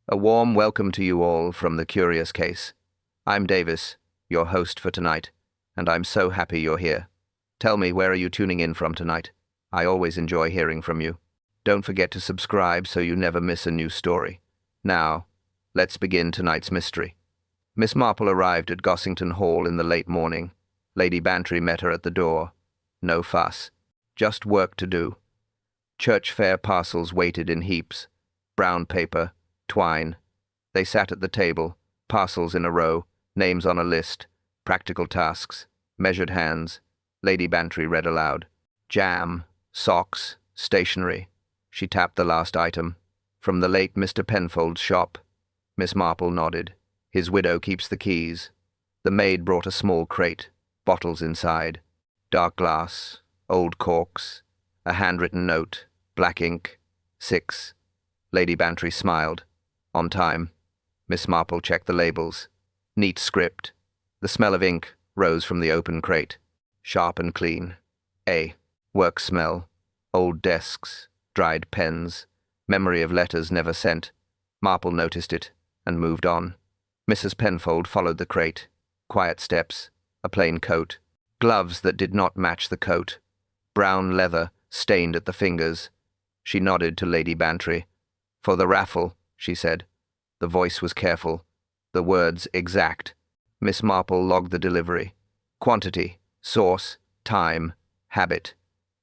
A warm welcome to you all from the Curious Case. I'm Davis, your host for tonight, and I'm so happy you're here. Tell me, where are you tuning in from tonight? I always enjoy hearing from you. Don't forget to subscribe so you never miss a new story. Now, let's begin tonight's mystery. Miss Marple arrived at Gossington Hall in the late morning. Lady Bantry met her at the door. No fuss. Just work to do. Church fair parcels waited in heaps. Brown paper, twine. They sat at the table, parcels in a row, names on a list, practical tasks, measured hands. Lady Bantry read aloud. Jam, socks, stationery. She tapped the last item. From the late Mr. Penfold's shop. Miss Marple nodded. His widow keeps the keys. The maid brought a small crate, bottles inside. Dark glass, old corks, a handwritten note, black ink, 6. Lady Bantry smiled. On time. Miss Marple checked the labels. Neat script. The smell of ink rose from the open crate. Sharp and clean. A. Work smell. Old desks. Dried pens. Memory of letters never sent. Marple noticed it and moved on. Mrs. Penfold followed the crate. Quiet steps. A plain coat. Gloves that did not match the coat. Brown leather, stained at the fingers. She nodded to Lady Bantry. For the raffle, she said. The voice was careful. The words exact. Miss Marple logged the delivery. Quantity, source, time, habit.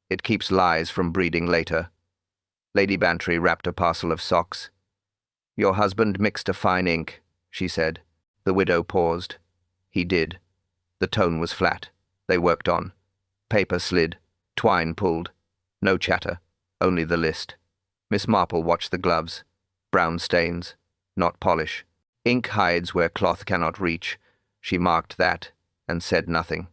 It keeps lies from breeding later. Lady Bantry wrapped a parcel of socks. Your husband mixed a fine ink, she said. The widow paused. He did. The tone was flat. They worked on. Paper slid. Twine pulled. No chatter. Only the list. Miss Marple watched the gloves. Brown stains. Not polish. Ink hides where cloth cannot reach. She marked that, and said nothing.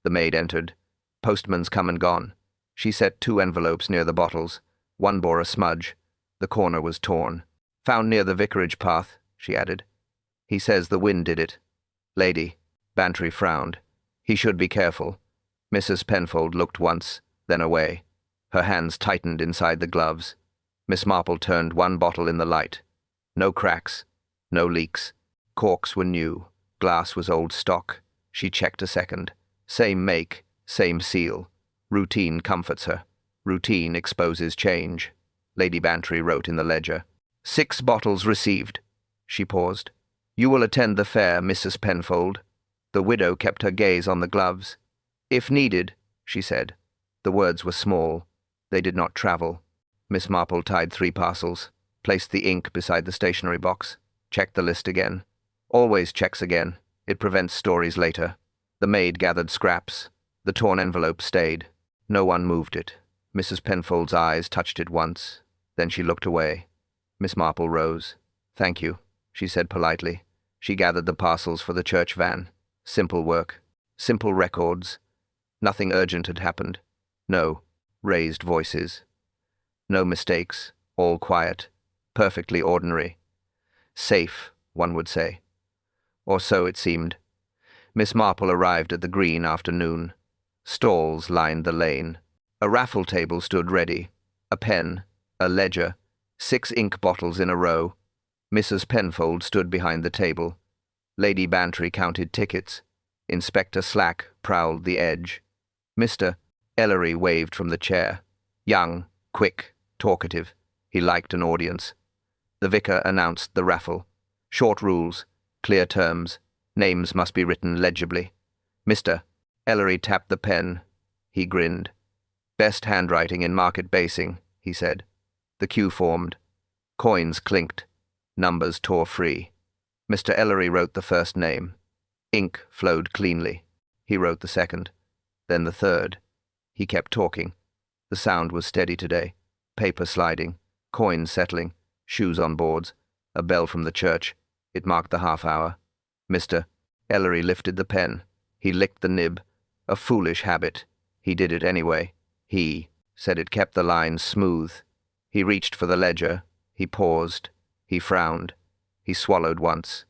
The maid entered. Postman's come and gone. She set 2 envelopes near the bottles. One bore a smudge. The corner was torn. Found near the vicarage path, she added. He says the wind did it. Lady. Bantry frowned. He should be careful. Mrs. Penfold looked once, then away. Her hands tightened inside the gloves. Miss Marple turned one bottle in the light. No cracks. No leaks. Corks were new. Glass was old stock. She checked a second. Same make, same seal. Routine comforts her. Routine exposes change. Lady Bantry wrote in the ledger. 6 bottles received. She paused. You will attend the fair, Mrs. Penfold. The widow kept her gaze on the gloves. If needed, she said. The words were small. They did not travel. Miss Marple tied 3 parcels, placed the ink beside the stationery box, checked the list again. Always checks again. It prevents stories later. The maid gathered scraps. The torn envelope stayed. No one moved it. Mrs. Penfold's eyes touched it once. Then she looked away. Miss Marple rose. Thank you, she said politely. She gathered the parcels for the church van. Simple work. Simple records. Nothing urgent had happened. No raised voices. No mistakes. All quiet. Perfectly ordinary. Safe, one would say. Or so it seemed. Miss Marple arrived at the green after noon. Stalls lined the lane. A raffle table stood ready. A pen, a ledger, 6 ink bottles in a row. Mrs. Penfold stood behind the table. Lady Bantry counted tickets. Inspector Slack prowled the edge. Mr. Ellery waved from the chair. Young, quick, talkative. He liked an audience. The vicar announced the raffle. Short rules, clear terms. Names must be written legibly. Mr. Ellery tapped the pen. He grinned. Best handwriting in market basing, he said. The queue formed. Coins clinked. Numbers tore free. Mr. Ellery wrote the first name. Ink flowed cleanly. He wrote the second. Then the third. He kept talking. The sound was steady today. Paper sliding. Coins settling. Shoes on boards. A bell from the church. It marked the half-hour. Mr. Ellery lifted the pen. He licked the nib. A foolish habit. He did it anyway. He said it kept the lines smooth. He reached for the ledger. He paused. He frowned. He swallowed once.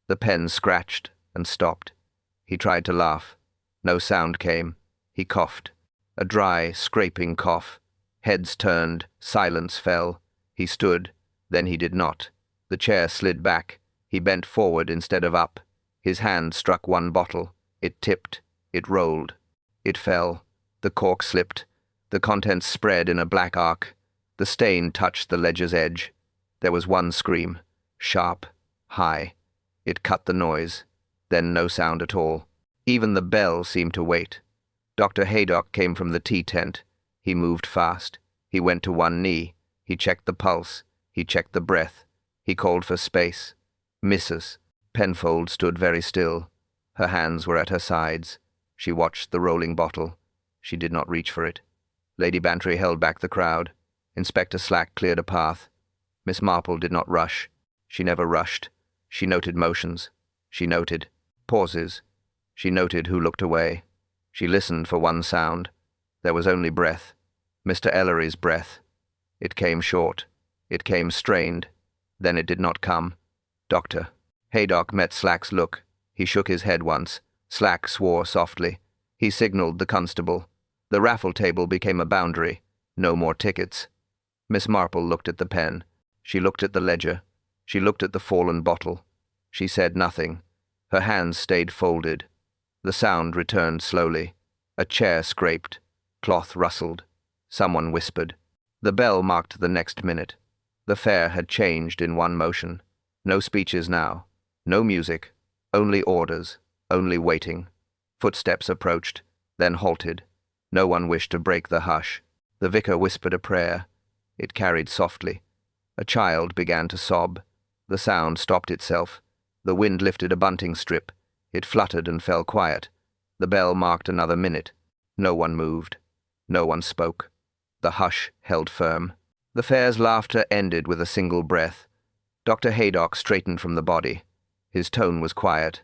The pen scratched and stopped. He tried to laugh. No sound came. He coughed. A dry, scraping cough. Heads turned. Silence fell. He stood. Then he did not. The chair slid back. He bent forward instead of up. His hand struck one bottle. It tipped. It rolled. It fell. The cork slipped. The contents spread in a black arc. The stain touched the ledger's edge. There was one scream. Sharp. High. It cut the noise. Then no sound at all. Even the bell seemed to wait. Dr. Haydock came from the tea tent. He moved fast. He went to one knee. He checked the pulse. He checked the breath. He called for space. Mrs. Penfold stood very still. Her hands were at her sides. She watched the rolling bottle. She did not reach for it. Lady Bantry held back the crowd. Inspector Slack cleared a path. Miss Marple did not rush. She never rushed. She noted motions. She noted pauses. She noted who looked away. She listened for one sound. There was only breath. Mr. Ellery's breath. It came short. It came strained. Then it did not come. Doctor. Haydock met Slack's look. He shook his head once. Slack swore softly. He signaled the constable. The raffle table became a boundary. No more tickets. Miss Marple looked at the pen. She looked at the ledger. She looked at the fallen bottle. She said nothing. Her hands stayed folded. The sound returned slowly. A chair scraped. Cloth rustled. Someone whispered. The bell marked the next minute. The fair had changed in one motion. No speeches now. No music. Only orders. Only waiting. Footsteps approached, then halted. No one wished to break the hush. The vicar whispered a prayer. It carried softly. A child began to sob. The sound stopped itself. The wind lifted a bunting strip. It fluttered and fell quiet. The bell marked another minute. No one moved. No one spoke. The hush held firm. The fair's laughter ended with a single breath. Dr. Haydock straightened from the body. His tone was quiet.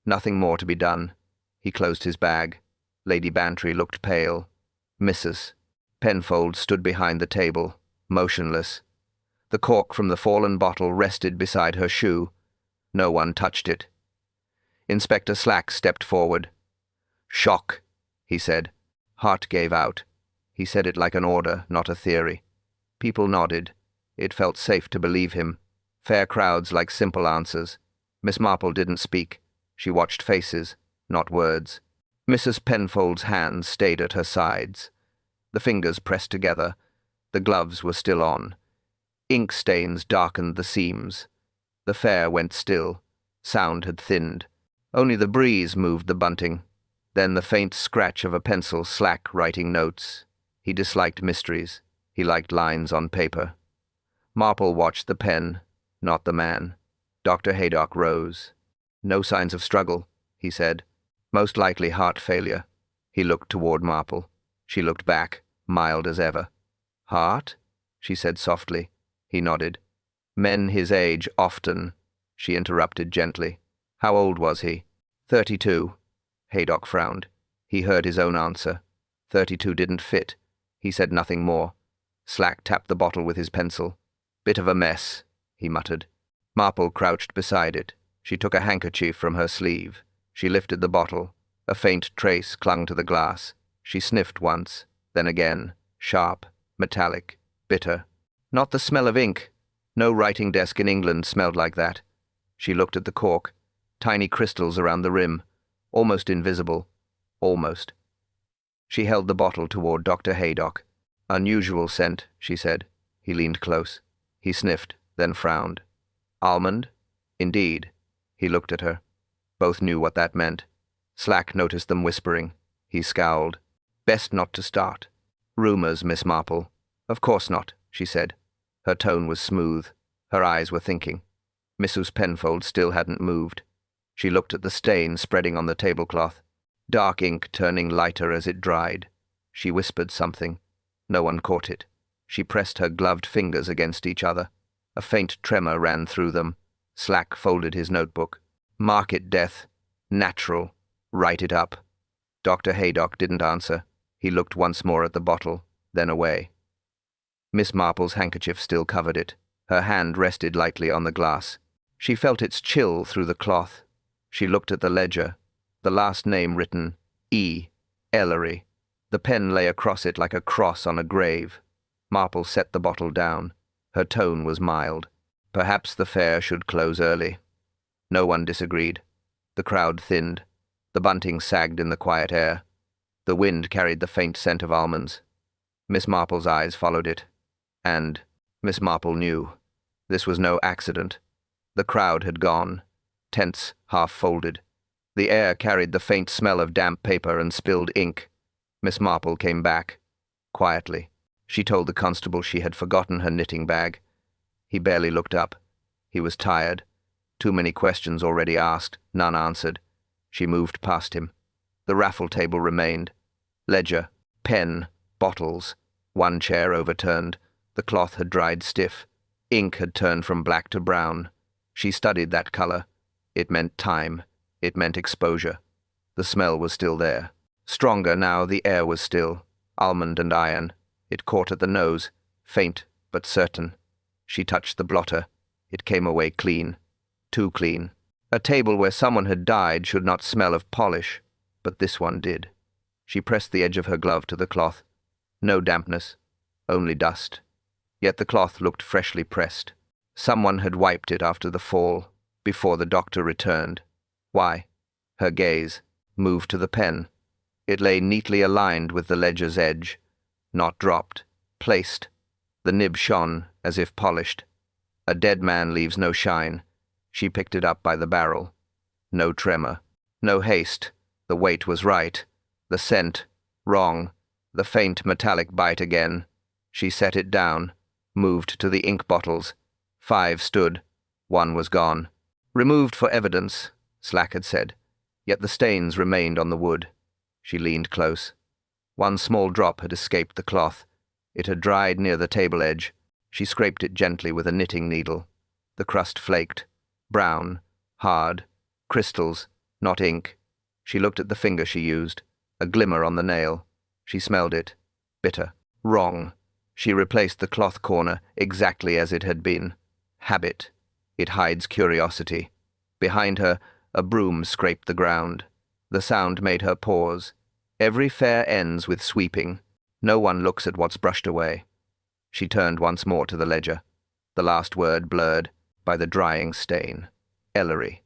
Nothing more to be done. He closed his bag. Lady Bantry looked pale. Mrs. Penfold stood behind the table, motionless. The cork from the fallen bottle rested beside her shoe. No one touched it. Inspector Slack stepped forward. "Shock," he said. Heart gave out. He said it like an order, not a theory. People nodded. It felt safe to believe him. Fair crowds like simple answers. Miss Marple didn't speak. She watched faces, not words. Mrs. Penfold's hands stayed at her sides. The fingers pressed together. The gloves were still on. Ink stains darkened the seams. The fair went still. Sound had thinned. Only the breeze moved the bunting. Then the faint scratch of a pencil, Slack writing notes. He disliked mysteries. He liked lines on paper. Marple watched the pen, not the man. Dr. Haydock rose. "No signs of struggle," he said. "Most likely heart failure." He looked toward Marple. She looked back, mild as ever. "Heart?" she said softly. He nodded. "Men his age often," she interrupted gently. "How old was he?" 32. Haydock frowned. He heard his own answer. 32 didn't fit. He said nothing more. Slack tapped the bottle with his pencil. "Bit of a mess," he muttered. Marple crouched beside it. She took a handkerchief from her sleeve. She lifted the bottle. A faint trace clung to the glass. She sniffed once, then again. Sharp, metallic, bitter. Not the smell of ink. No writing desk in England smelled like that. She looked at the cork. Tiny crystals around the rim. Almost invisible. Almost. She held the bottle toward Dr. Haydock. "Unusual scent," she said. He leaned close. He sniffed, then frowned. "Almond?" "Indeed." He looked at her. Both knew what that meant. Slack noticed them whispering. He scowled. "Best not to start." "Rumors, Miss Marple." "Of course not," she said. Her tone was smooth. Her eyes were thinking. Mrs. Penfold still hadn't moved. She looked at the stain spreading on the tablecloth. Dark ink turning lighter as it dried. She whispered something. No one caught it. She pressed her gloved fingers against each other. A faint tremor ran through them. Slack folded his notebook. "Mark it death. Natural. Write it up." Dr. Haydock didn't answer. He looked once more at the bottle, then away. Miss Marple's handkerchief still covered it. Her hand rested lightly on the glass. She felt its chill through the cloth. She looked at the ledger. The last name written, E. Ellery. The pen lay across it like a cross on a grave. Marple set the bottle down. Her tone was mild. Perhaps the fair should close early. No one disagreed. The crowd thinned. The bunting sagged in the quiet air. The wind carried the faint scent of almonds. Miss Marple's eyes followed it. And Miss Marple knew. This was no accident. The crowd had gone, tents half-folded. The air carried the faint smell of damp paper and spilled ink. Miss Marple came back, quietly. She told the constable she had forgotten her knitting bag. He barely looked up. He was tired. Too many questions already asked, none answered. She moved past him. The raffle table remained. Ledger, pen, bottles. One chair overturned. The cloth had dried stiff. Ink had turned from black to brown. She studied that color. It meant time. It meant exposure. The smell was still there. Stronger now, the air was still. Almond and iron. It caught at the nose, faint but certain. She touched the blotter. It came away clean. Too clean. A table where someone had died should not smell of polish, but this one did. She pressed the edge of her glove to the cloth. No dampness, only dust. Yet the cloth looked freshly pressed. Someone had wiped it after the fall, before the doctor returned. Why? Her gaze moved to the pen. It lay neatly aligned with the ledger's edge, not dropped, placed. The nib shone as if polished. A dead man leaves no shine. She picked it up by the barrel. No tremor, no haste. The weight was right. The scent, wrong. The faint metallic bite again. She set it down, moved to the ink bottles. 5 stood. 1 was gone. Removed for evidence, Slack had said. Yet the stains remained on the wood. She leaned close. 1 small drop had escaped the cloth. It had dried near the table edge. She scraped it gently with a knitting needle. The crust flaked. Brown, hard, crystals, not ink. She looked at the finger she used, a glimmer on the nail. She smelled it. Bitter. Wrong. She replaced the cloth corner exactly as it had been. Habit. It hides curiosity. Behind her, a broom scraped the ground. The sound made her pause. Every fair ends with sweeping. No one looks at what's brushed away. She turned once more to the ledger. The last word blurred by the drying stain. Ellery.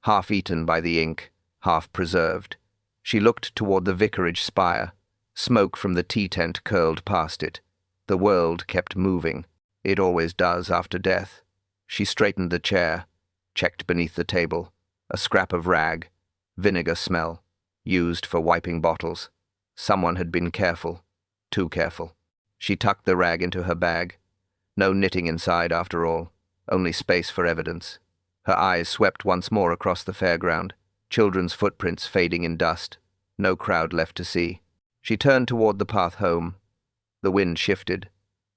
Half eaten by the ink, half preserved. She looked toward the vicarage spire. Smoke from the tea tent curled past it. The world kept moving. It always does after death. She straightened the chair, checked beneath the table. A scrap of rag. Vinegar smell. Used for wiping bottles. Someone had been careful. Too careful. She tucked the rag into her bag. No knitting inside, after all. Only space for evidence. Her eyes swept once more across the fairground. Children's footprints fading in dust. No crowd left to see. She turned toward the path home. The wind shifted.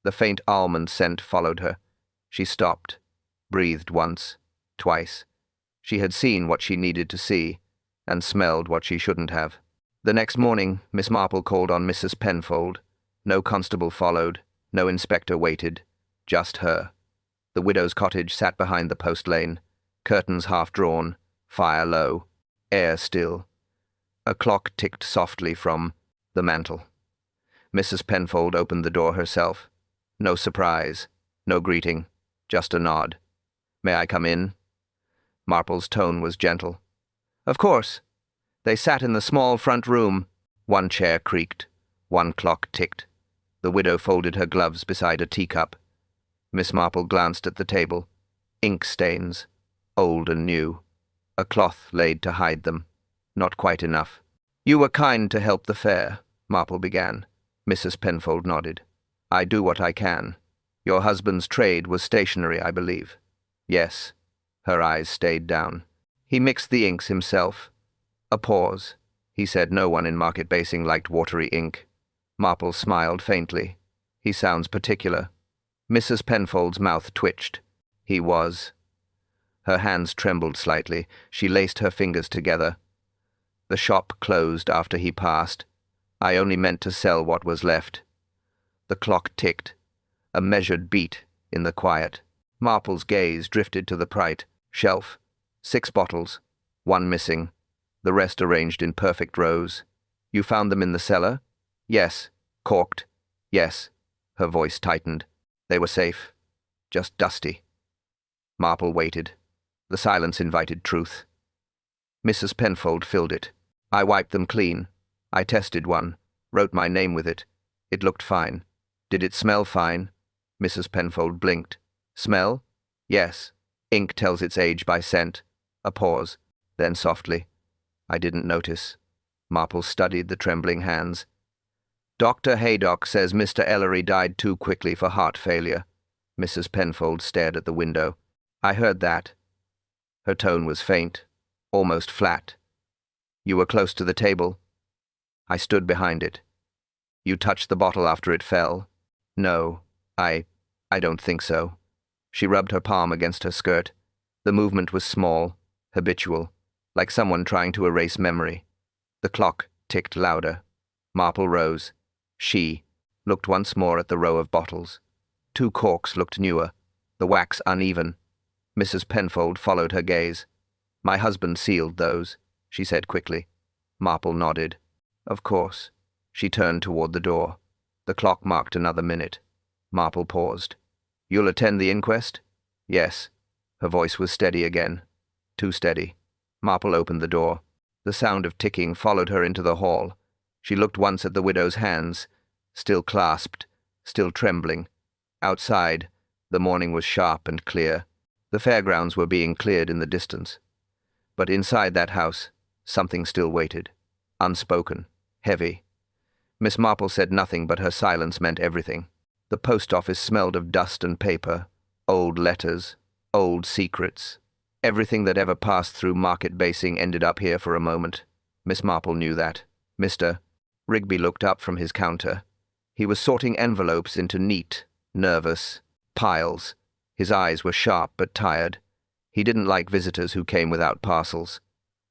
The faint almond scent followed her. She stopped. Breathed once. Twice. She had seen what she needed to see, and smelled what she shouldn't have. The next morning, Miss Marple called on Mrs. Penfold. No constable followed. No inspector waited. Just her. The widow's cottage sat behind the post lane. Curtains half drawn. Fire low. Air still. A clock ticked softly from the mantel. Mrs. Penfold opened the door herself. No surprise. No greeting. Just a nod. "May I come in?" Marple's tone was gentle. "Of course." They sat in the small front room. 1 chair creaked. 1 clock ticked. The widow folded her gloves beside a teacup. Miss Marple glanced at the table. Ink stains. Old and new. A cloth laid to hide them. Not quite enough. "You were kind to help the fair," Marple began. Mrs. Penfold nodded. "I do what I can. Your husband's trade was stationery, I believe." "Yes." Her eyes stayed down. "He mixed the inks himself." A pause. He said no one in Market Basing liked watery ink. Marple smiled faintly. "He sounds particular." Mrs. Penfold's mouth twitched. "He was." Her hands trembled slightly. She laced her fingers together. "The shop closed after he passed. I only meant to sell what was left." The clock ticked. A measured beat in the quiet. Marple's gaze drifted to the bright shelf. 6 bottles. 1 missing. The rest arranged in perfect rows. "You found them in the cellar?" "Yes." "Corked?" "Yes." Her voice tightened. "They were safe. Just dusty." Marple waited. The silence invited truth. Mrs. Penfold filled it. I wiped them clean. I tested one, wrote my name with it. It looked fine. Did it smell fine? Mrs. Penfold blinked. Smell? Yes. Ink tells its age by scent. A pause. Then softly. I didn't notice. Marple studied the trembling hands. Dr. Haydock says Mr. Ellery died too quickly for heart failure. Mrs. Penfold stared at the window. I heard that. Her tone was faint, almost flat. You were close to the table. I stood behind it. You touched the bottle after it fell. No, I don't think so. She rubbed her palm against her skirt. The movement was small, habitual, like someone trying to erase memory. The clock ticked louder. Marple rose. She looked once more at the row of bottles. 2 corks looked newer, the wax uneven. Mrs. Penfold followed her gaze. My husband sealed those, she said quickly. Marple nodded. Of course. She turned toward the door. The clock marked another minute. Marple paused. You'll attend the inquest? Yes. Her voice was steady again. Too steady. Marple opened the door. The sound of ticking followed her into the hall. She looked once at the widow's hands, still clasped, still trembling. Outside, the morning was sharp and clear. The fairgrounds were being cleared in the distance. But inside that house, something still waited. Unspoken. Heavy. Miss Marple said nothing, but her silence meant everything. The post office smelled of dust and paper, old letters, old secrets. Everything that ever passed through market basing ended up here for a moment. Miss Marple knew that. Mr. Rigby looked up from his counter. He was sorting envelopes into neat, nervous piles. His eyes were sharp but tired. He didn't like visitors who came without parcels.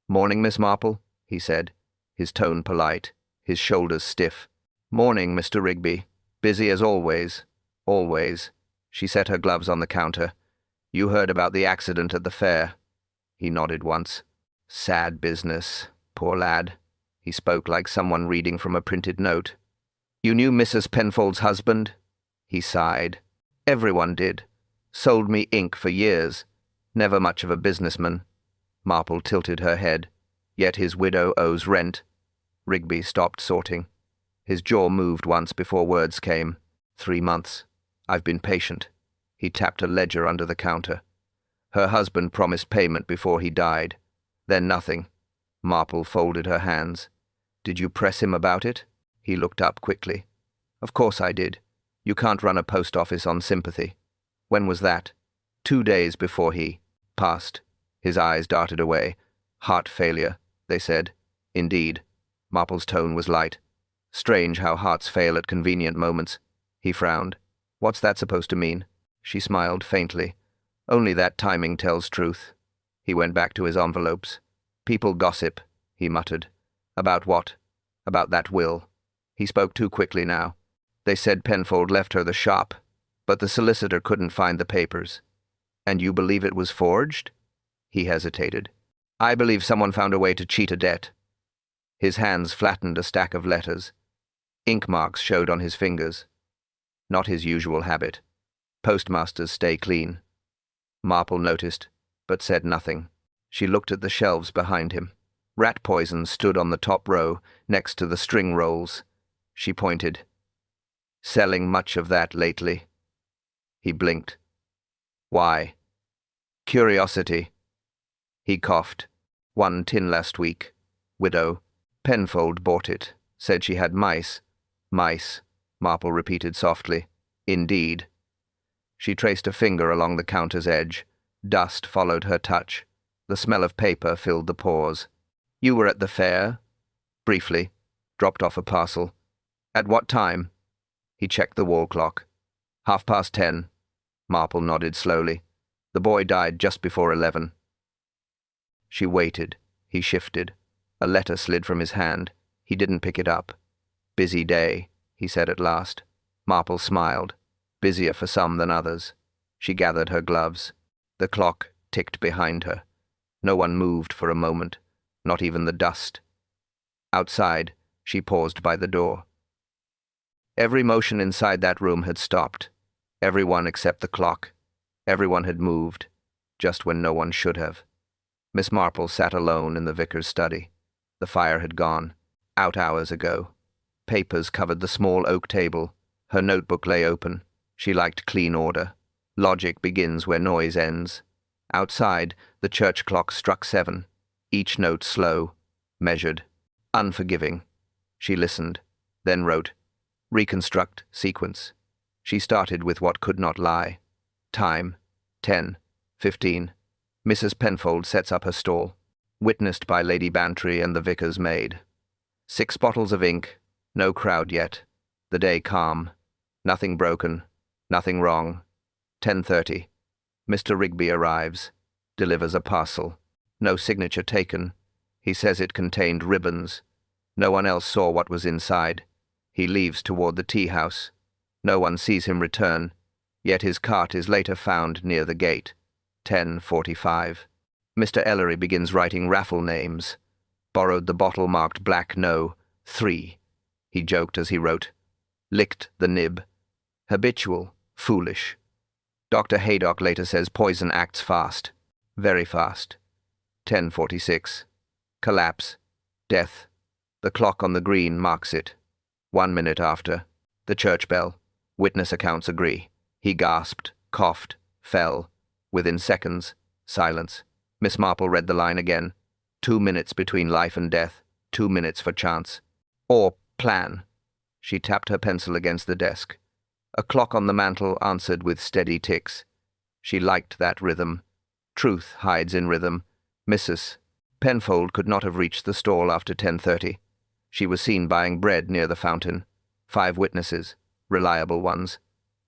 Morning, Miss Marple, he said, his tone polite, his shoulders stiff. Morning, Mr. Rigby. Busy as always. Always. She set her gloves on the counter. You heard about the accident at the fair. He nodded once. Sad business. Poor lad. He spoke like someone reading from a printed note. You knew Mrs. Penfold's husband? He sighed. Everyone did. Sold me ink for years. Never much of a businessman. Marple tilted her head. Yet his widow owes rent. Rigby stopped sorting. His jaw moved once before words came. 3 months. I've been patient. He tapped a ledger under the counter. Her husband promised payment before he died. Then nothing. Marple folded her hands. Did you press him about it? He looked up quickly. Of course I did. You can't run a post office on sympathy. When was that? 2 days before he passed. His eyes darted away. Heart failure, they said. Indeed. Marple's tone was light. Strange how hearts fail at convenient moments. He frowned. What's that supposed to mean? She smiled faintly. Only that timing tells truth. He went back to his envelopes. People gossip, he muttered. About what? About that will. He spoke too quickly now. They said Penfold left her the shop, but the solicitor couldn't find the papers. And you believe it was forged? He hesitated. I believe someone found a way to cheat a debt. His hands flattened a stack of letters. Ink marks showed on his fingers. Not his usual habit. Postmasters stay clean. Marple noticed, but said nothing. She looked at the shelves behind him. Rat poison stood on the top row, next to the string rolls. She pointed. Selling much of that lately. He blinked. Why? Curiosity. He coughed. 1 tin last week. Widow. Penfold bought it. Said she had mice. Mice, Marple repeated softly. Indeed. She traced a finger along the counter's edge. Dust followed her touch. The smell of paper filled the pause. You were at the fair? Briefly. Dropped off a parcel. At what time? He checked the wall clock. 10:30. Marple nodded slowly. The boy died just before 11. She waited. He shifted. A letter slid from his hand. He didn't pick it up. Busy day, he said at last. Marple smiled. Busier for some than others. She gathered her gloves. The clock ticked behind her. No one moved for a moment, not even the dust. Outside, she paused by the door. Every motion inside that room had stopped. Everyone except the clock. Everyone had moved. just when no one should have. Miss Marple sat alone in the vicar's study. The fire had gone, out hours ago. Papers covered the small oak table. Her notebook lay open. She liked clean order. Logic begins where noise ends. Outside, the church clock struck 7, each note slow, measured, unforgiving. She listened, then wrote, reconstruct sequence. She started with what could not lie. Time, 10:15. Mrs. Penfold sets up her stall, witnessed by Lady Bantry and the vicar's maid. 6 bottles of ink, no crowd yet. The day calm. Nothing broken, nothing wrong. 10:30. Mr. Rigby arrives, delivers a parcel. No signature taken. He says it contained ribbons. No one else saw what was inside. He leaves toward the tea-house. No one sees him return, yet his cart is later found near the gate. 10:45. Mr. Ellery begins writing raffle names. Borrowed the bottle marked black no, 3. He joked as he wrote. Licked the nib. Habitual, foolish. Dr. Haydock later says poison acts fast. Very fast. 10:46. Collapse. Death. The clock on the green marks it. 1 minute after. The church bell. Witness accounts agree. He gasped, coughed, fell. Within seconds. Silence. Miss Marple read the line again. 2 minutes between life and death. 2 minutes for chance. Or plan. She tapped her pencil against the desk. A clock on the mantel answered with steady ticks. She liked that rhythm. Truth hides in rhythm. Mrs. Penfold could not have reached the stall after 10:30. She was seen buying bread near the fountain. 5 witnesses, reliable ones.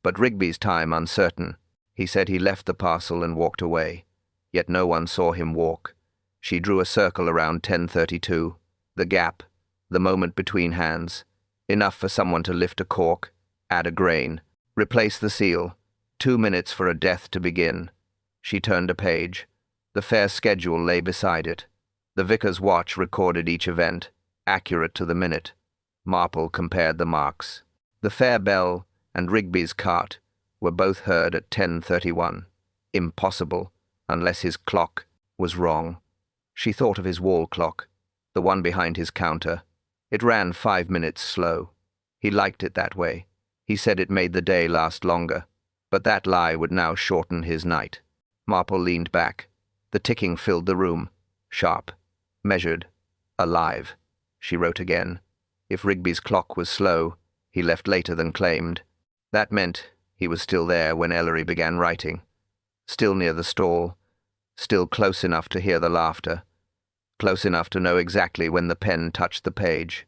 But Rigby's time uncertain. He said he left the parcel and walked away. Yet no one saw him walk. She drew a circle around 10:32. The gap, the moment between hands. Enough for someone to lift a cork, add a grain, replace the seal. 2 minutes for a death to begin. She turned a page. The fair schedule lay beside it. The vicar's watch recorded each event, accurate to the minute. Marple compared the marks. The fair bell and Rigby's cart were both heard at 10:31. Impossible, unless his clock was wrong. She thought of his wall clock, the one behind his counter. It ran 5 minutes slow. He liked it that way. He said it made the day last longer. But that lie would now shorten his night. Marple leaned back. The ticking filled the room. Sharp. Measured. Alive. She wrote again. If Rigby's clock was slow, he left later than claimed. That meant he was still there when Ellery began writing. Still near the stall. Still close enough to hear the laughter. Close enough to know exactly when the pen touched the page.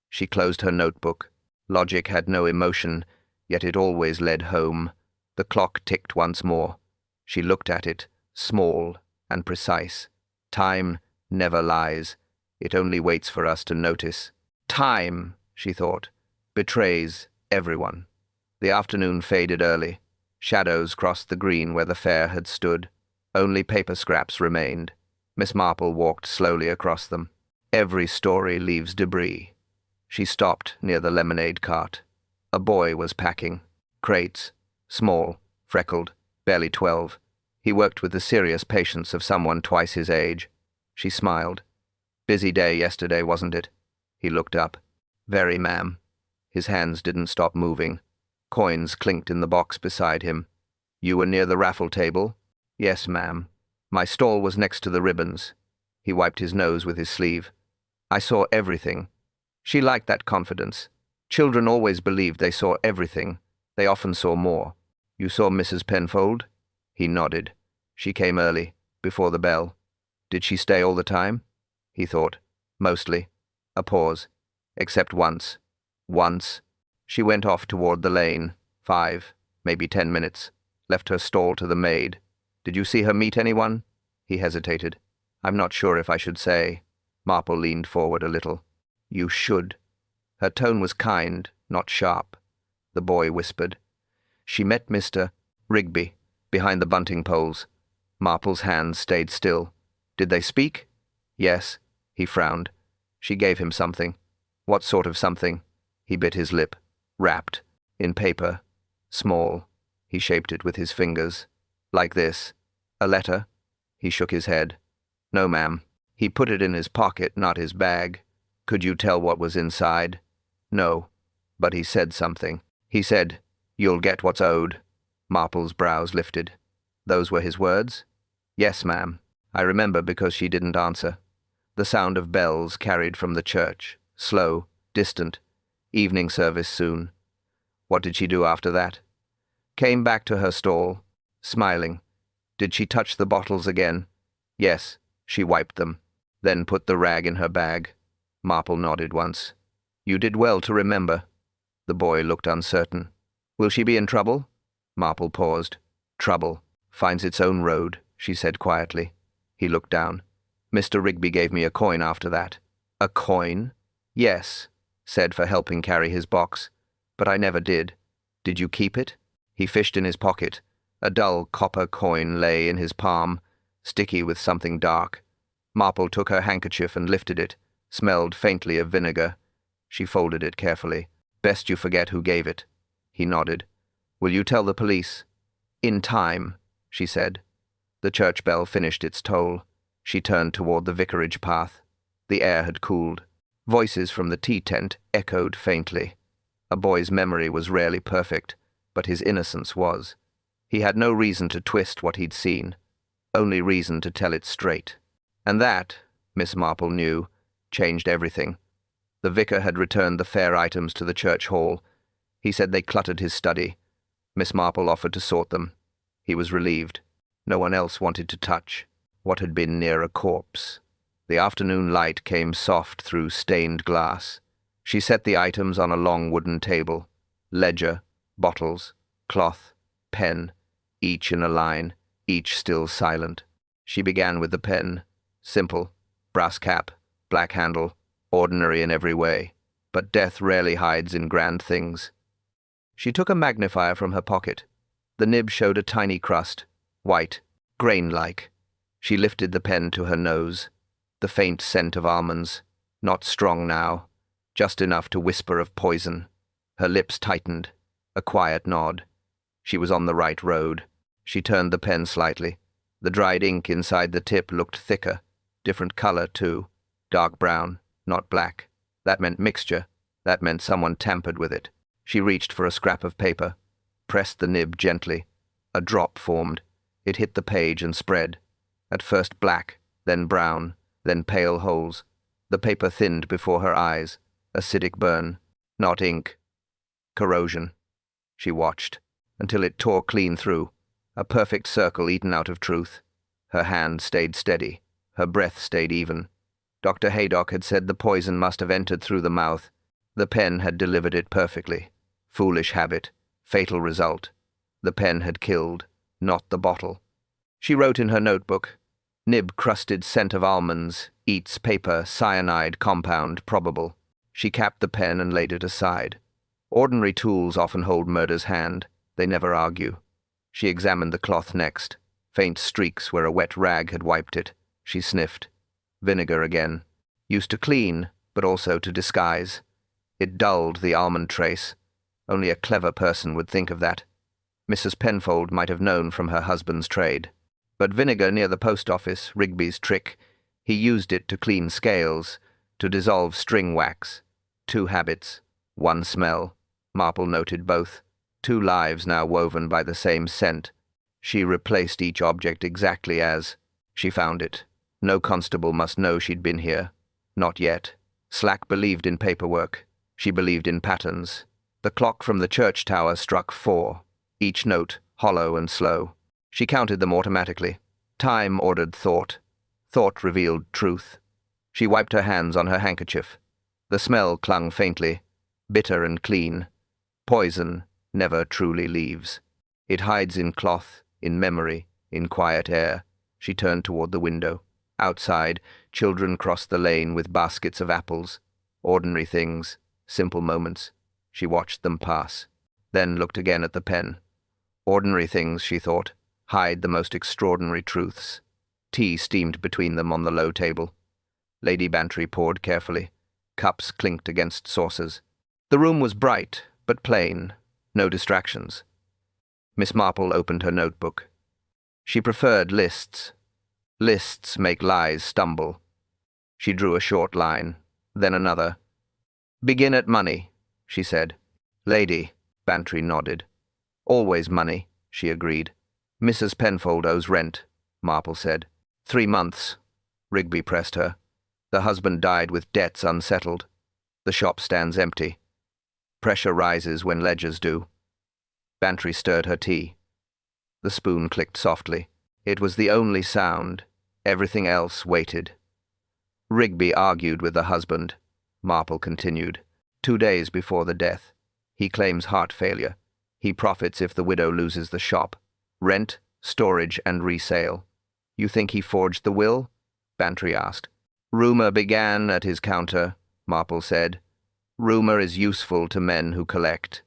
She closed her notebook. Logic had no emotion, yet it always led home. The clock ticked once more. She looked at it, small and precise. Time never lies. It only waits for us to notice. Time, she thought, betrays everyone. The afternoon faded early. Shadows crossed the green where the fair had stood. Only paper scraps remained. Miss Marple walked slowly across them. Every story leaves debris. She stopped near the lemonade cart. A boy was packing. Crates. Small, freckled, barely 12. He worked with the serious patience of someone twice his age. She smiled. Busy day yesterday, wasn't it? He looked up. Very, ma'am. His hands didn't stop moving. Coins clinked in the box beside him. You were near the raffle table? Yes, ma'am. My stall was next to the ribbons. He wiped his nose with his sleeve. I saw everything. She liked that confidence. Children always believed they saw everything. They often saw more. You saw Mrs. Penfold? He nodded. She came early, before the bell. Did she stay all the time? He thought. Mostly. A pause. Except once. Once. She went off toward the lane. 5, maybe 10 minutes. Left her stall to the maid. Did you see her meet anyone? He hesitated. I'm not sure if I should say. Marple leaned forward a little. You should. Her tone was kind, not sharp. The boy whispered. She met Mr. Rigby behind the bunting poles. Marple's hands stayed still. Did they speak? Yes. He frowned. She gave him something. What sort of something? He bit his lip. Wrapped. In paper. Small. He shaped it with his fingers. Like this. A letter? He shook his head. No, ma'am. He put it in his pocket, not his bag. Could you tell what was inside? No. But he said something. He said, "You'll get what's owed." Marple's brows lifted. Those were his words? Yes, ma'am. I remember because she didn't answer. The sound of bells carried from the church. Slow, distant. Evening service soon. What did she do after that? Came back to her stall, smiling. Did she touch the bottles again? Yes, she wiped them, then put the rag in her bag. Marple nodded once. You did well to remember. The boy looked uncertain. Will she be in trouble? Marple paused. Trouble finds its own road, she said quietly. He looked down. Mr. Rigby gave me a coin after that. A coin? Yes, said for helping carry his box. But I never did. Did you keep it? He fished in his pocket. A dull copper coin lay in his palm, sticky with something dark. Marple took her handkerchief and lifted it, smelled faintly of vinegar. She folded it carefully. Best you forget who gave it. He nodded. Will you tell the police? In time, she said. The church bell finished its toll. She turned toward the vicarage path. The air had cooled. Voices from the tea tent echoed faintly. A boy's memory was rarely perfect, but his innocence was. He had no reason to twist what he'd seen, only reason to tell it straight. And that, Miss Marple knew, changed everything. The vicar had returned the fair items to the church hall. He said they cluttered his study. Miss Marple offered to sort them. He was relieved. No one else wanted to touch what had been near a corpse. The afternoon light came soft through stained glass. She set the items on a long wooden table. Ledger, bottles, cloth, pen, each in a line, each still silent. She began with the pen. Simple, brass cap, black handle, ordinary in every way, but death rarely hides in grand things. She took a magnifier from her pocket. The nib showed a tiny crust, white, grain-like. She lifted the pen to her nose. The faint scent of almonds, not strong now, just enough to whisper of poison. Her lips tightened, a quiet nod. She was on the right road. She turned the pen slightly. The dried ink inside the tip looked thicker, different color, too. Dark brown, not black. That meant mixture. That meant someone tampered with it. She reached for a scrap of paper, pressed the nib gently. A drop formed. It hit the page and spread. At first black, then brown, then pale holes. The paper thinned before her eyes. Acidic burn. Not ink. Corrosion. She watched, until it tore clean through. A perfect circle eaten out of truth. Her hand stayed steady. Her breath stayed even. Dr. Haydock had said the poison must have entered through the mouth. The pen had delivered it perfectly. Foolish habit. Fatal result. The pen had killed, not the bottle. She wrote in her notebook, nib-crusted scent of almonds, eats paper, cyanide compound probable. She capped the pen and laid it aside. Ordinary tools often hold murder's hand. They never argue. She examined the cloth next. Faint streaks where a wet rag had wiped it. She sniffed. Vinegar again. Used to clean, but also to disguise. It dulled the almond trace. Only a clever person would think of that. Mrs. Penfold might have known from her husband's trade. But vinegar near the post office, Rigby's trick, he used it to clean scales, to dissolve string wax. 2 habits, 1 smell. Marple noted both. 2 lives now woven by the same scent. She replaced each object exactly as she found it. No constable must know she'd been here. Not yet. Slack believed in paperwork. She believed in patterns. The clock from the church tower struck 4, each note hollow and slow. She counted them automatically. Time ordered thought. Thought revealed truth. She wiped her hands on her handkerchief. The smell clung faintly, bitter and clean. Poison never truly leaves. It hides in cloth, in memory, in quiet air. She turned toward the window. Outside, children crossed the lane with baskets of apples. Ordinary things, simple moments. She watched them pass, then looked again at the pen. Ordinary things, she thought, hide the most extraordinary truths. Tea steamed between them on the low table. Lady Bantry poured carefully. Cups clinked against saucers. The room was bright, but plain. No distractions. Miss Marple opened her notebook. She preferred lists. Lists make lies stumble. She drew a short line, then another. Begin at money, she said. Lady, Bantry nodded. Always money, she agreed. Mrs. Penfold owes rent, Marple said. 3 months. Rigby pressed her. The husband died with debts unsettled. The shop stands empty. Pressure rises when ledgers do. Bantry stirred her tea. The spoon clicked softly. It was the only sound. Everything else waited. Rigby argued with the husband. Marple continued. 2 days before the death. He claims heart failure. He profits if the widow loses the shop. Rent, storage, and resale. You think he forged the will? Bantry asked. Rumour began at his counter, Marple said. Rumour is useful to men who collect.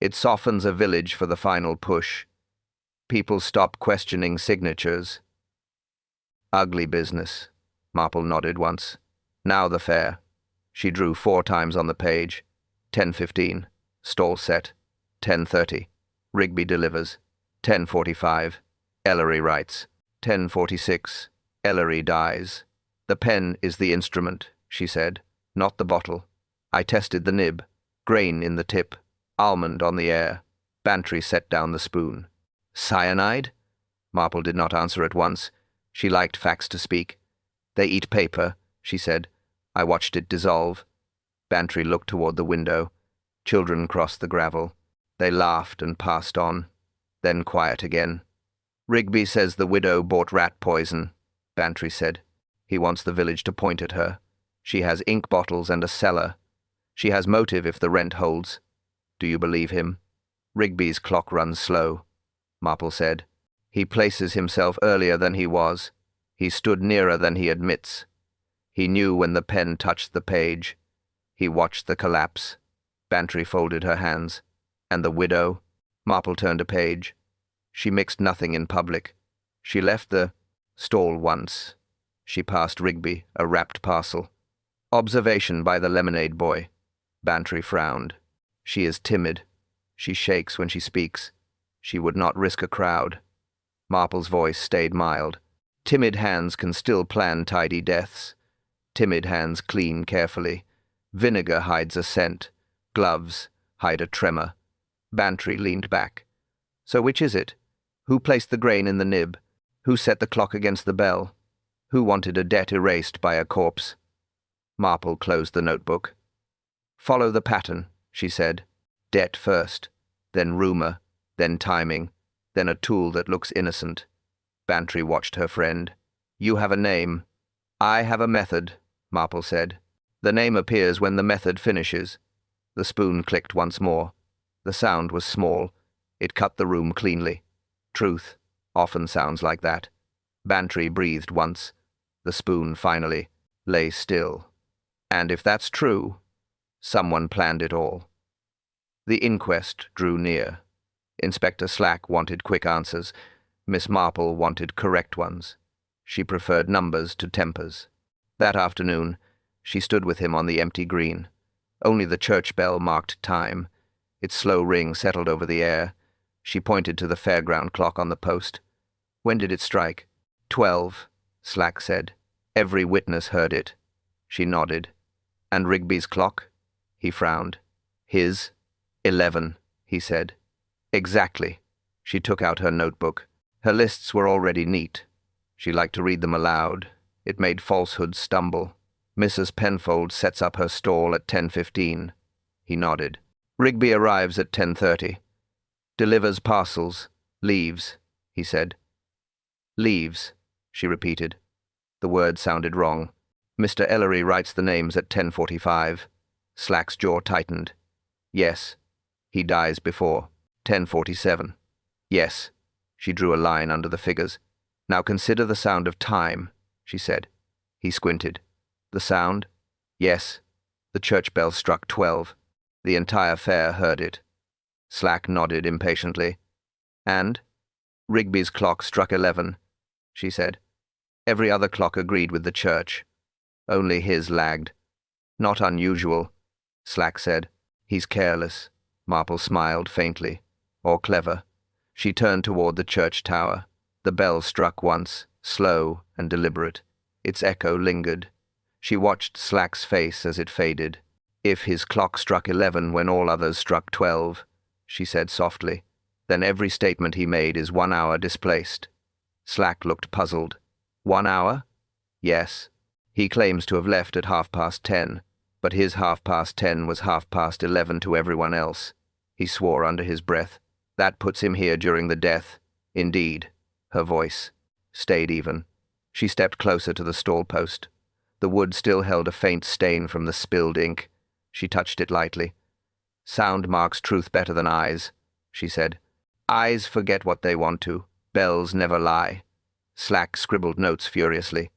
It softens a village for the final push. People stop questioning signatures. Ugly business, Marple nodded once. Now the fare. She drew 4 times on the page. 10:15. Stall set. 10:30. Rigby delivers. 10:45. Ellery writes. 10:46. Ellery dies. The pen is the instrument, she said, not the bottle. I tested the nib. Grain in the tip. Almond on the air. Bantry set down the spoon. Cyanide? Marple did not answer at once. She liked facts to speak. They eat paper, she said. I watched it dissolve. Bantry looked toward the window. Children crossed the gravel. They laughed and passed on. Then quiet again. Rigby says the widow bought rat poison, Bantry said. He wants the village to point at her. She has ink bottles and a cellar. She has motive if the rent holds. Do you believe him? Rigby's clock runs slow, Marple said. He places himself earlier than he was. He stood nearer than he admits. He knew when the pen touched the page. He watched the collapse. Bantry folded her hands. And the widow? Marple turned a page. She mixed nothing in public. She left the stall once. She passed Rigby a wrapped parcel. Observation by the lemonade boy. Bantry frowned. She is timid. She shakes when she speaks. She would not risk a crowd. Marple's voice stayed mild. Timid hands can still plan tidy deaths. Timid hands clean carefully. Vinegar hides a scent. Gloves hide a tremor. Bantry leaned back. So which is it? Who placed the grain in the nib? Who set the clock against the bell? Who wanted a debt erased by a corpse? Marple closed the notebook. Follow the pattern, she said. Debt first, then rumour, then timing, then a tool that looks innocent. Bantry watched her friend. You have a name. I have a method, Marple said. The name appears when the method finishes. The spoon clicked once more. The sound was small. It cut the room cleanly. Truth often sounds like that. Bantry breathed once. The spoon, finally, lay still. And if that's true, someone planned it all. The inquest drew near. Inspector Slack wanted quick answers. Miss Marple wanted correct ones. She preferred numbers to tempers. That afternoon, she stood with him on the empty green. Only the church bell marked time. Its slow ring settled over the air. She pointed to the fairground clock on the post. When did it strike? 12, Slack said. Every witness heard it. She nodded. And Rigby's clock? He frowned. His? 11, he said. Exactly. She took out her notebook. Her lists were already neat. She liked to read them aloud. It made falsehood stumble. Mrs. Penfold sets up her stall at 10:15. He nodded. Rigby arrives at 10:30. Delivers parcels. Leaves, he said. Leaves, she repeated. The word sounded wrong. Mr. Ellery writes the names at 10:45. Slack's jaw tightened. Yes. He dies before. 10:47. Yes. She drew a line under the figures. Now consider the sound of time, she said. He squinted. The sound? Yes. The church bell struck 12. The entire fair heard it. Slack nodded impatiently. And? Rigby's clock struck 11, she said. Every other clock agreed with the church. Only his lagged. Not unusual, Slack said. He's careless. Marple smiled faintly. Or clever. She turned toward the church tower. The bell struck once, slow and deliberate. Its echo lingered. She watched Slack's face as it faded. "If his clock struck 11 when all others struck 12, she said softly, "then every statement he made is 1 hour displaced." Slack looked puzzled. 1 hour? Yes. He claims to have left at 10:30, but his 10:30 was 11:30 to everyone else. He swore under his breath. That puts him here during the death. Indeed. Her voice stayed even. She stepped closer to the stall post. The wood still held a faint stain from the spilled ink. She touched it lightly. "Sound marks truth better than eyes," she said. "Eyes forget what they want to. Bells never lie." Slack scribbled notes furiously.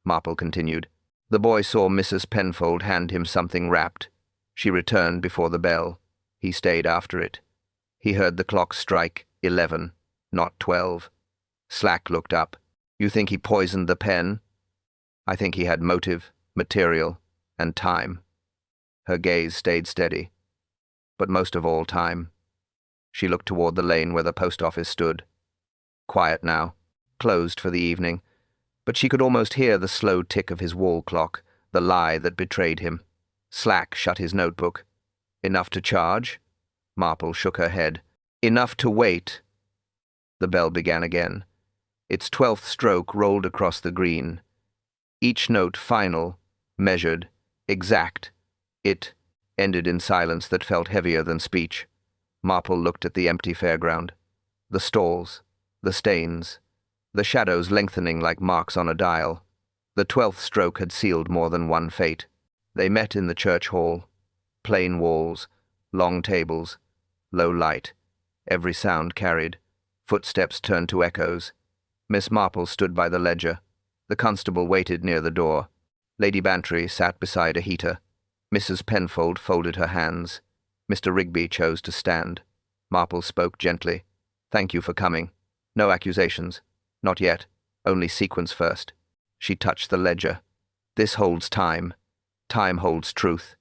Marple continued. The boy saw Mrs. Penfold hand him something wrapped. She returned before the bell. He stayed after it. He heard the clock strike 11, not 12. Slack looked up. "You think he poisoned the pen?" "I think he had motive, material, and time." Her gaze stayed steady. But most of all, time. She looked toward the lane where the post office stood. Quiet now, closed for the evening, but she could almost hear the slow tick of his wall clock, the lie that betrayed him. Slack shut his notebook. "Enough to charge?" Marple shook her head. "Enough to wait." The bell began again. Its 12th stroke rolled across the green. Each note final, measured, exact. It ended in silence that felt heavier than speech. Marple looked at the empty fairground. The stalls, the stains, the shadows lengthening like marks on a dial. The 12th stroke had sealed more than one fate. They met in the church hall. Plain walls, long tables, low light. Every sound carried. Footsteps turned to echoes. Miss Marple stood by the ledger. The constable waited near the door. Lady Bantry sat beside a heater. Mrs. Penfold folded her hands. Mr. Rigby chose to stand. Marple spoke gently. "Thank you for coming. No accusations. Not yet. Only sequence first." She touched the ledger. "This holds time. Time holds truth."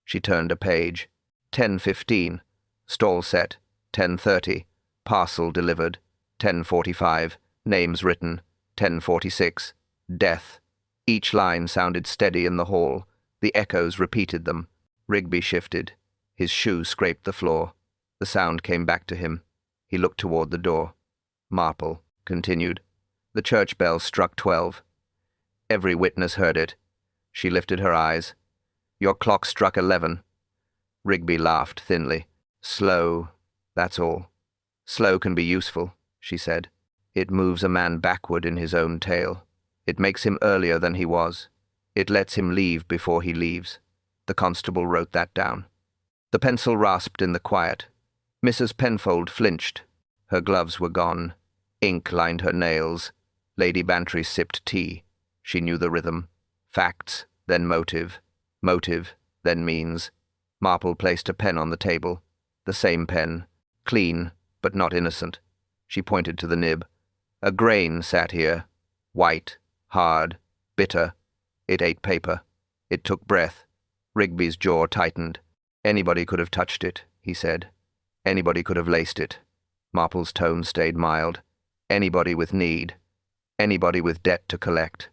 She turned a page. 10:15. Stall set. 10:30. Parcel delivered. 10:45. Names written. 10:46. Death. Each line sounded steady in the hall. The echoes repeated them. Rigby shifted. His shoe scraped the floor. The sound came back to him. He looked toward the door. Marple continued. The church bell struck 12. Every witness heard it. She lifted her eyes. "Your clock struck 11. Rigby laughed thinly. "Slow, that's all." "Slow can be useful," she said. "It moves a man backward in his own tale. It makes him earlier than he was. It lets him leave before he leaves." The constable wrote that down. The pencil rasped in the quiet. Mrs. Penfold flinched. Her gloves were gone. Ink lined her nails. Lady Bantry sipped tea. She knew the rhythm. Facts, then motive. Motive, then means. Marple placed a pen on the table. The same pen. Clean, but not innocent. She pointed to the nib. A grain sat here. White, hard, bitter. It ate paper. It took breath. Rigby's jaw tightened. "Anybody could have touched it," he said. "Anybody could have laced it." Marple's tone stayed mild. "Anybody with need. Anybody with debt to collect."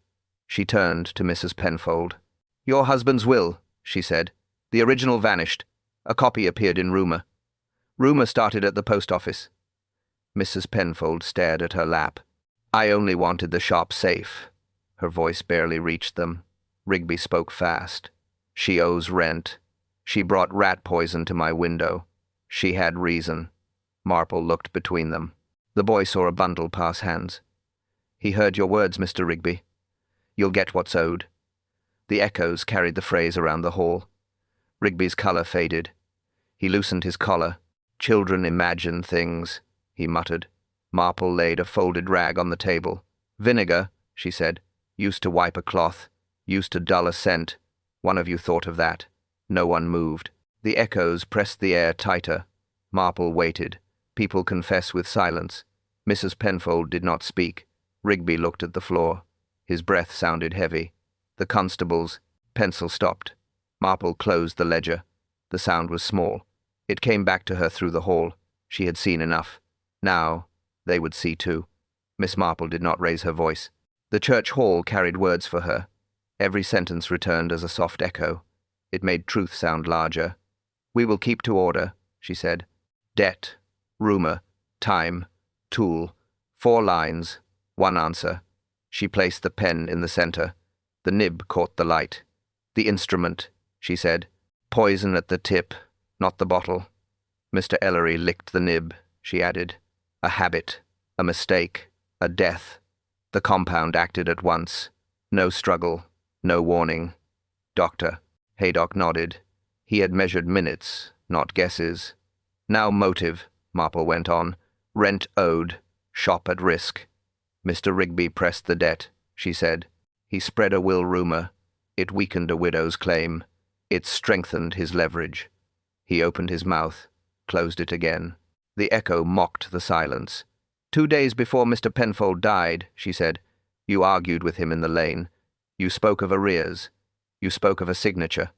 She turned to Mrs. Penfold. "Your husband's will," she said. "The original vanished. A copy appeared in Rumour. Rumour started at the post office." Mrs. Penfold stared at her lap. "I only wanted the shop safe." Her voice barely reached them. Rigby spoke fast. "She owes rent. She brought rat poison to my window. She had reason." Marple looked between them. The boy saw a bundle pass hands. "He heard your words, Mr. Rigby. You'll get what's owed." The echoes carried the phrase around the hall. Rigby's colour faded. He loosened his collar. "Children imagine things," he muttered. Marple laid a folded rag on the table. "Vinegar," she said. "Used to wipe a cloth. Used to dull a scent. One of you thought of that." No one moved. The echoes pressed the air tighter. Marple waited. People confess with silence. Mrs. Penfold did not speak. Rigby looked at the floor. His breath sounded heavy. The constable's pencil stopped. Marple closed the ledger. The sound was small. It came back to her through the hall. She had seen enough. Now, they would see too. Miss Marple did not raise her voice. The church hall carried words for her. Every sentence returned as a soft echo. It made truth sound larger. "We will keep to order," she said. "Debt, rumor, time, tool, 4 lines, 1 answer." She placed the pen in the center. The nib caught the light. "The instrument," she said. "Poison at the tip, not the bottle." Mr. Ellery licked the nib, she added. "A habit, a mistake, a death." The compound acted at once. No struggle, no warning. "Doctor." Haydock nodded. He had measured minutes, not guesses. "Now motive," Marple went on. "Rent owed, shop at risk." Mr. Rigby pressed the debt, she said. He spread a will rumor. It weakened a widow's claim. It strengthened his leverage. He opened his mouth, closed it again. The echo mocked the silence. "2 days before Mr. Penfold died," she said, "you argued with him in the lane. You spoke of arrears. You spoke of a signature."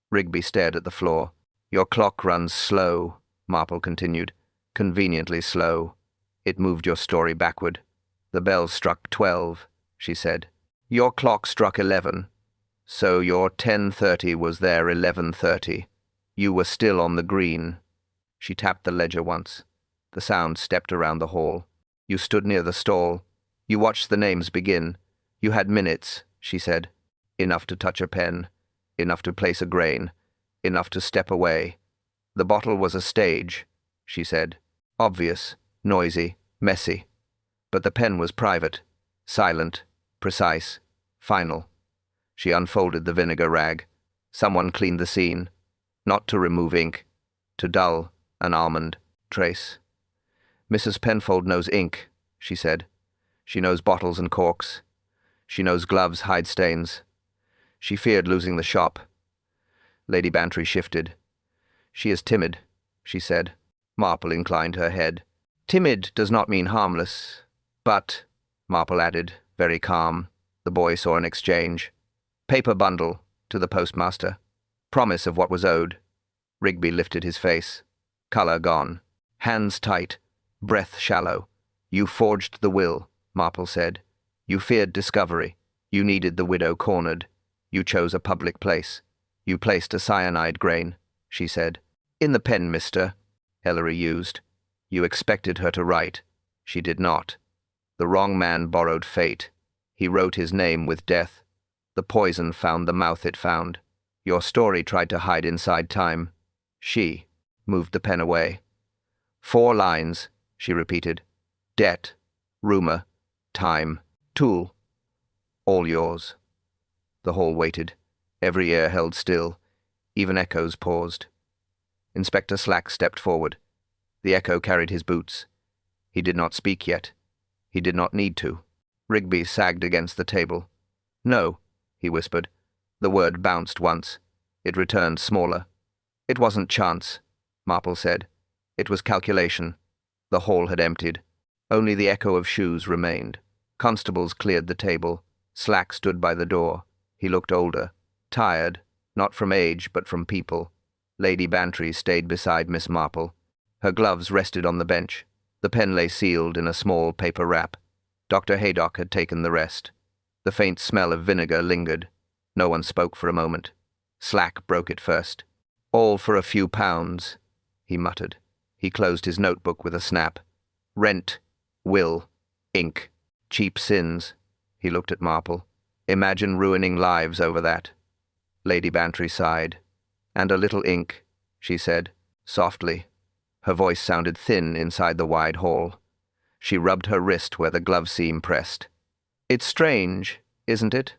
Rigby stared at the floor. "Your clock runs slow," Marple continued, "conveniently slow. It moved your story backward." "The bell struck 12, she said. "Your clock struck 11. So your 10:30 was their 11:30. You were still on the green." She tapped the ledger once. The sound stepped around the hall. "You stood near the stall. You watched the names begin. You had minutes," she said. "Enough to touch a pen. Enough to place a grain. Enough to step away. The bottle was a stage," she said. "Obvious, noisy, messy. But the pen was private, silent, precise, final." She unfolded the vinegar rag. Someone cleaned the scene. Not to remove ink, to dull an almond trace. "Mrs. Penfold knows ink," she said. "She knows bottles and corks. She knows gloves hide stains. She feared losing the shop." Lady Bantry shifted. "She is timid," she said. Marple inclined her head. "Timid does not mean harmless. But," Marple added, very calm. The boy saw an exchange. "Paper bundle," to the postmaster. "Promise of what was owed." Rigby lifted his face. Colour gone. Hands tight. Breath shallow. "You forged the will," Marple said. "You feared discovery. You needed the widow cornered. You chose a public place. You placed a cyanide grain," she said. "In the pen, mister," Ellery used. "You expected her to write. She did not. The wrong man borrowed fate. He wrote his name with death. The poison found the mouth it found. Your story tried to hide inside time. She moved the pen away. 4 lines, she repeated. Debt, rumor, time, tool. All yours." The hall waited. Every ear held still. Even echoes paused. Inspector Slack stepped forward. The echo carried his boots. He did not speak yet. He did not need to. Rigby sagged against the table. "No," he whispered. The word bounced once. It returned smaller. "It wasn't chance," Marple said. "It was calculation." The hall had emptied. Only the echo of shoes remained. Constables cleared the table. Slack stood by the door. He looked older. Tired, not from age but from people. Lady Bantry stayed beside Miss Marple. Her gloves rested on the bench. The pen lay sealed in a small paper wrap. Dr. Haydock had taken the rest. The faint smell of vinegar lingered. No one spoke for a moment. Slack broke it first. "All for a few pounds," he muttered. He closed his notebook with a snap. "Rent, will, ink, cheap sins." He looked at Marple. "Imagine ruining lives over that." Lady Bantry sighed. "And a little ink," she said, softly. Her voice sounded thin inside the wide hall. She rubbed her wrist where the glove seam pressed. "It's strange, isn't it?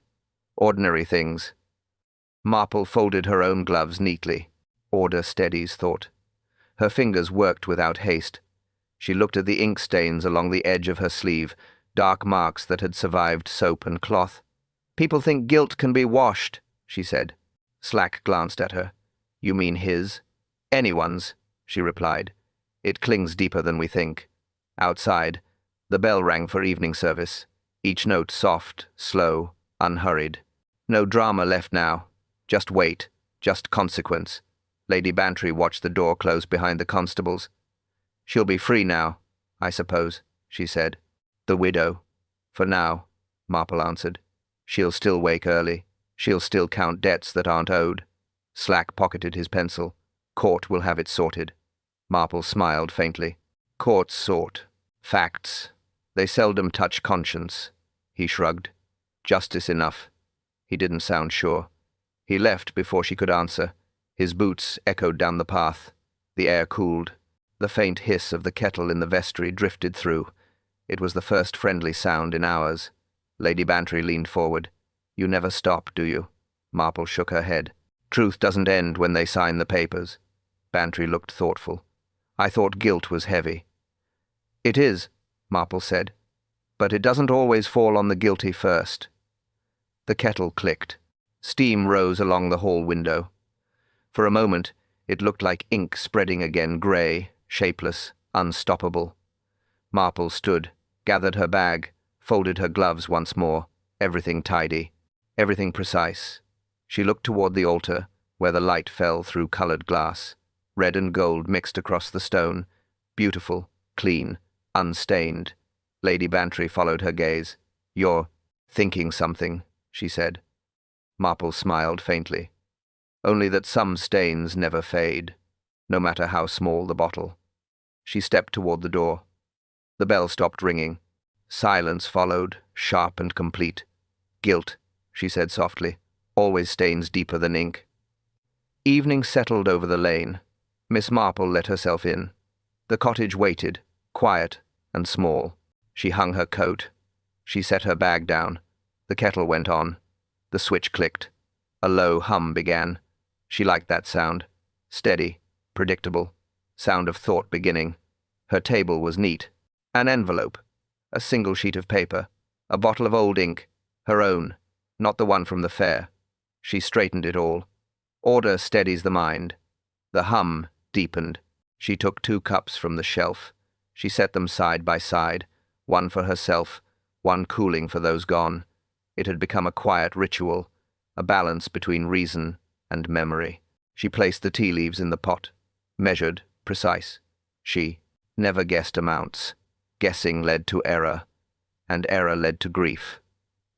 Ordinary things." Marple folded her own gloves neatly. Order steadies thought. Her fingers worked without haste. She looked at the ink stains along the edge of her sleeve, dark marks that had survived soap and cloth. "People think guilt can be washed," she said. Slack glanced at her. "You mean his?" "Anyone's," she replied. "It clings deeper than we think." Outside, the bell rang for evening service, each note soft, slow, unhurried. No drama left now. Just wait, just consequence. Lady Bantry watched the door close behind the constables. "She'll be free now, I suppose," she said. The widow. For now, Marple answered. She'll still wake early. She'll still count debts that aren't owed. Slack pocketed his pencil. Court will have it sorted. Marple smiled faintly. Courts sort. Facts. They seldom touch conscience. He shrugged. Justice enough. He didn't sound sure. He left before she could answer. His boots echoed down the path. The air cooled. The faint hiss of the kettle in the vestry drifted through. It was the first friendly sound in hours. Lady Bantry leaned forward. You never stop, do you? Marple shook her head. Truth doesn't end when they sign the papers. Bantry looked thoughtful. I thought guilt was heavy. It is, Marple said. But it doesn't always fall on the guilty first. The kettle clicked. Steam rose along the hall window. For a moment, it looked like ink spreading again, grey, shapeless, unstoppable. Marple stood, gathered her bag, folded her gloves once more, everything tidy, everything precise. She looked toward the altar, where the light fell through coloured glass. Red and gold mixed across the stone, beautiful, clean, unstained. Lady Bantry followed her gaze. You're thinking something, she said. Marple smiled faintly. Only that some stains never fade, no matter how small the bottle. She stepped toward the door. The bell stopped ringing. Silence followed, sharp and complete. Guilt, she said softly, always stains deeper than ink. Evening settled over the lane. Miss Marple let herself in. The cottage waited, quiet and small. She hung her coat. She set her bag down. The kettle went on. The switch clicked. A low hum began. She liked that sound. Steady, predictable. Sound of thought beginning. Her table was neat. An envelope. A single sheet of paper. A bottle of old ink. Her own, not the one from the fair. She straightened it all. Order steadies the mind. The hum deepened. She took 2 cups from the shelf. She set them side by side, one for herself, one cooling for those gone. It had become a quiet ritual, a balance between reason and memory. She placed the tea leaves in the pot, measured, precise. She never guessed amounts. Guessing led to error, and error led to grief.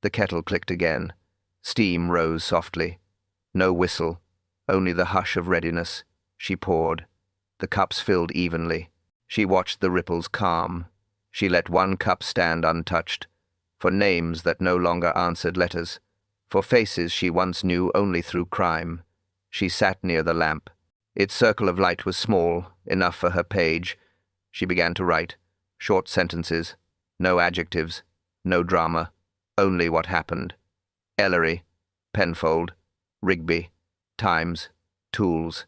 The kettle clicked again. Steam rose softly. No whistle, only the hush of readiness. She poured. The cups filled evenly. She watched the ripples calm. She let 1 cup stand untouched, for names that no longer answered letters, for faces she once knew only through crime. She sat near the lamp. Its circle of light was small, enough for her page. She began to write. Short sentences. No adjectives. No drama. Only what happened. Ellery. Penfold. Rigby. Times. Tools.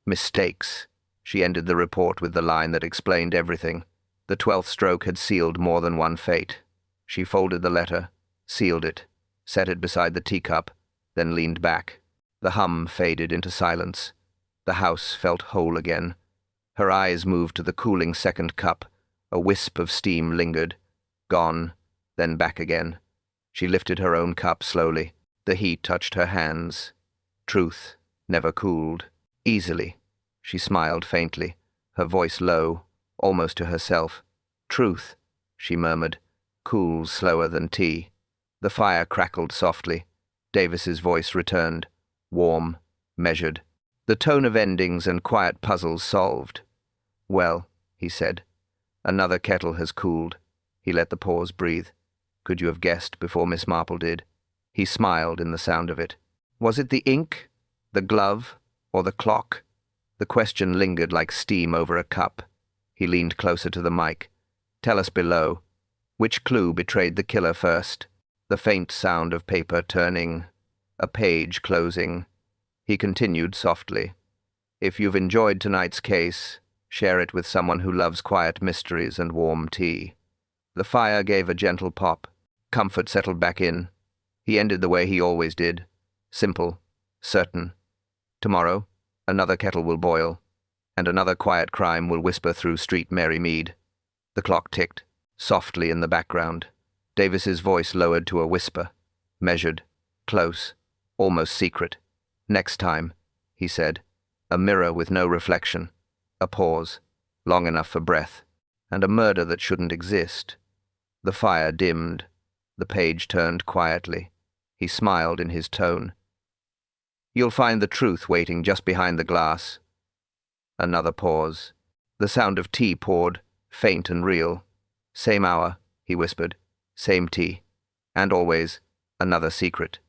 Mistakes. She ended the report with the line that explained everything. The 12th stroke had sealed more than one fate. She folded the letter, sealed it, set it beside the teacup, then leaned back. The hum faded into silence. The house felt whole again. Her eyes moved to the cooling 2nd cup. A wisp of steam lingered. Gone, then back again. She lifted her own cup slowly. The heat touched her hands. Truth never cooled. Easily. She smiled faintly, her voice low, almost to herself. Truth, she murmured, cools slower than tea. The fire crackled softly. Davis's voice returned, warm, measured. The tone of endings and quiet puzzles solved. Well, he said, another kettle has cooled. He let the pause breathe. Could you have guessed before Miss Marple did? He smiled in the sound of it. Was it the ink, the glove, or the clock? The question lingered like steam over a cup. He leaned closer to the mic. Tell us below. Which clue betrayed the killer first? The faint sound of paper turning. A page closing. He continued softly. If you've enjoyed tonight's case, share it with someone who loves quiet mysteries and warm tea. The fire gave a gentle pop. Comfort settled back in. He ended the way he always did. Simple. Certain. Tomorrow, another kettle will boil, and another quiet crime will whisper through Street Mary Mead. The clock ticked, softly in the background. Davis's voice lowered to a whisper, measured, close, almost secret. Next time, he said, a mirror with no reflection, a pause, long enough for breath, and a murder that shouldn't exist. The fire dimmed. The page turned quietly. He smiled in his tone. "You'll find the truth waiting just behind the glass." Another pause. The sound of tea poured, faint and real. "Same hour," he whispered. "Same tea. And always another secret."